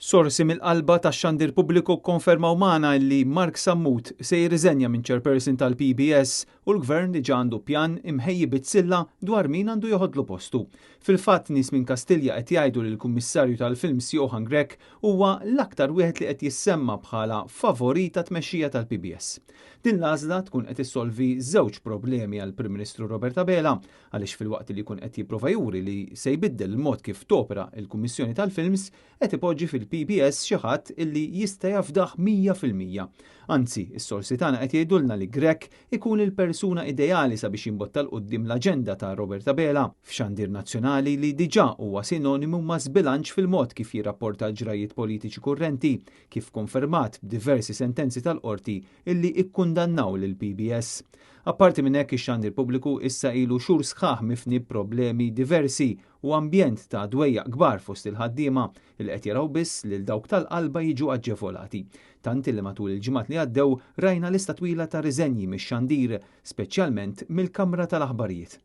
Sorsi mill-qalba tax-xandir pubbliku konfermaw magħna li Mark Sammut se jirriżenja minn chairperson tal-PBS u l-gvern diġà għandu pjan imħejji bit-silla dwar min għandu joħodlu postu. Fil-fatt nies minn Kastilja qed jgħidu li l-Kummissarju tal-Films Johan Grech huwa l-aktar wieħed li qed jissemma bħala favorita tmexxija tal-PBS. Din l-għażla tkun qed issolvi żewġ problemi għall Prim Ministru Robert Abela għaliex filwaqt li jkun qed jipprova juri li se jbiddel il-mod kif topera il-Kummissjoni tal-Films qed ipoġġi fil-PBS xi ħadd illi jista' jafdaħ 100%. Anzi, is-sorsi tagħna qed jgħidulna li Grech ikun il-persuna ideali sabiex jimbotta l quddiem l-aġenda ta' Robert Abela f'xandir nazzjonali li diġà huwa sinonimu ma' żbilanċ fil-mod kif jirrapporta l-ġrajiet politiċi kurrenti, kif konfermat b'diversi sentenzi tal-qorti illi ikkundannaw lill-PBS. Apparti minn hekk ix-xandir pubbliku issa ilu xhur sħaħ mifni problemi diversi u ambjent ta' dwejjaq kbar fost il-ħaddiema li qed jaraw biss lil dawk tal-qalba jiġu aġġevolati. Tant li matul il-ġimgħat li għaddew rajna lista twila ta' riżenji mix-xandir, speċjalment mill-Kamra tal-Aħbarijiet.